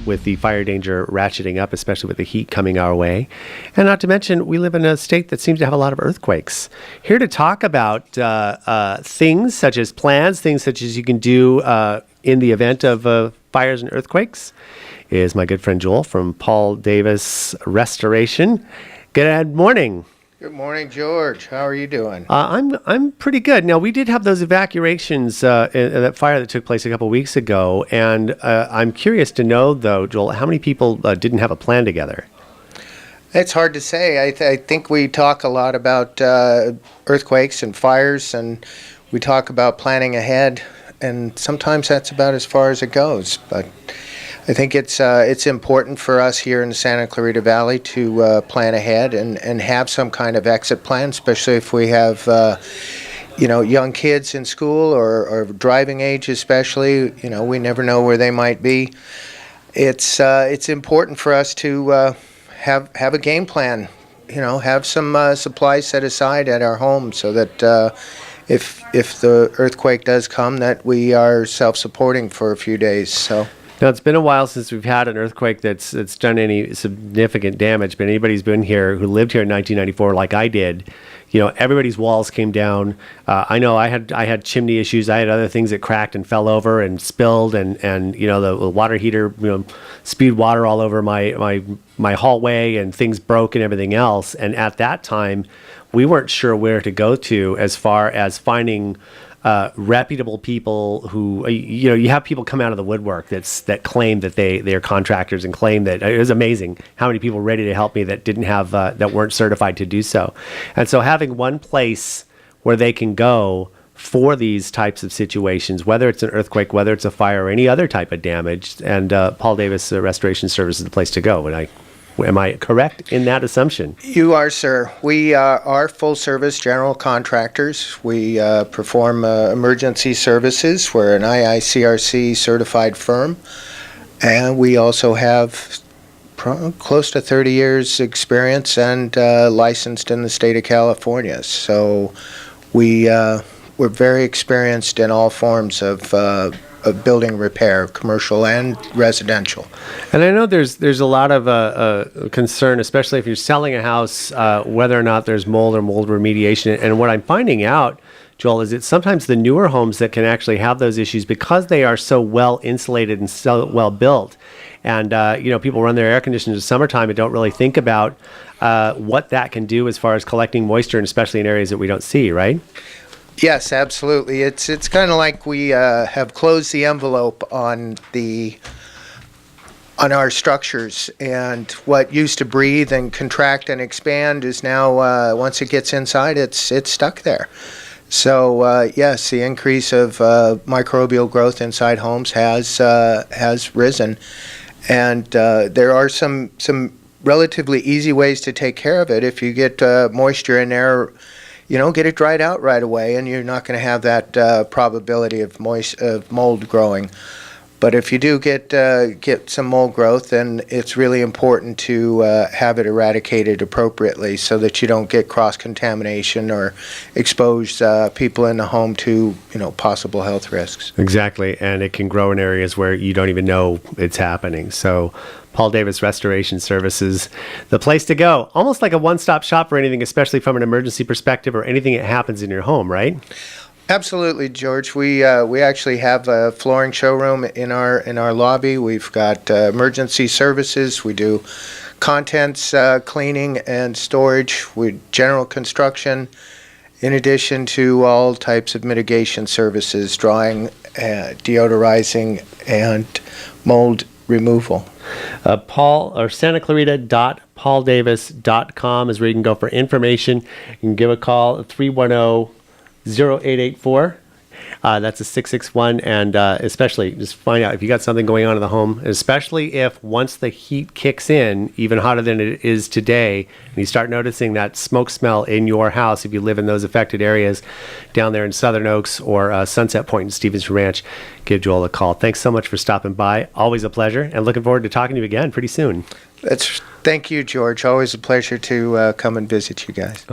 with the fire danger ratcheting up, especially with the heat coming our way. And not to mention, we live in a state that seems to have a lot of earthquakes. Here to talk about things such as plans, things such as you can do in the event of fires and earthquakes is my good friend Joel from Paul Davis Restoration. Good morning. Good morning, George. How are you doing? I'm pretty good. Now, we did have those evacuations in that fire that took place a couple weeks ago, and I'm curious to know, though, Joel, how many people didn't have a plan together? It's hard to say. I think we talk a lot about earthquakes and fires, and we talk about planning ahead, and sometimes that's about as far as it goes. But I think it's important for us here in the Santa Clarita Valley to plan ahead and have some kind of exit plan, especially if we have young kids in school or driving age, especially. We never know where they might be. It's important for us to have a game plan. Have some supplies set aside at our home so that if the earthquake does come, that we are self-supporting for a few days. So. Now, it's been a while since we've had an earthquake that's done any significant damage, but anybody who's been here, who lived here in 1994 like I did, everybody's walls came down. I know I had chimney issues. I had other things that cracked and fell over and spilled, and the water heater spewed water all over my hallway, and things broke and everything else. And at that time, we weren't sure where to go to as far as finding reputable people who, you have people come out of the woodwork that claim that they're contractors and claim that it was amazing how many people ready to help me that didn't have, that weren't certified to do so. And so having one place where they can go for these types of situations, whether it's an earthquake, whether it's a fire or any other type of damage, and Paul Davis Restoration Service is the place to go. Am I correct in that assumption? You are, sir. We are full-service general contractors. We perform emergency services. We're an IICRC certified firm, and we also have close to 30 years experience and licensed in the state of California. So we're very experienced in all forms of building repair, commercial and residential. And I know there's a lot of concern, especially if you're selling a house, whether or not there's mold or mold remediation. And what I'm finding out, Joel, is it's sometimes the newer homes that can actually have those issues because they are so well insulated and so well built. And people run their air conditioners in the summertime and don't really think about what that can do as far as collecting moisture, and especially in areas that we don't see, right? Yes, absolutely. It's kind of like we have closed the envelope on our structures, and what used to breathe and contract and expand is now once it gets inside, it's stuck there. So yes, the increase of microbial growth inside homes has risen, and there are some relatively easy ways to take care of it. If you get moisture in there, get it dried out right away, and you're not going to have that probability of mold growing. But if you do get some mold growth, then it's really important to have it eradicated appropriately so that you don't get cross-contamination or expose people in the home to possible health risks. Exactly, and it can grow in areas where you don't even know it's happening. So Paul Davis Restoration Services, the place to go. Almost like a one-stop shop for anything, especially from an emergency perspective or anything that happens in your home, right? Absolutely, George. We actually have a flooring showroom in our lobby. We've got emergency services. We do contents cleaning and storage. We general construction, in addition to all types of mitigation services, drying, deodorizing, and mold removal. Paul or SantaClarita.pauldavis.com is where you can go for information. You can give a call at 310-0884. That's a 661, and especially just find out if you got something going on in the home, especially if once the heat kicks in, even hotter than it is today, and you start noticing that smoke smell in your house, if you live in those affected areas down there in Southern Oaks or Sunset Point and Stevens Ranch, give Joel a call. Thanks so much for stopping by. Always a pleasure, and looking forward to talking to you again pretty soon. Thank you, George. Always a pleasure to come and visit you guys.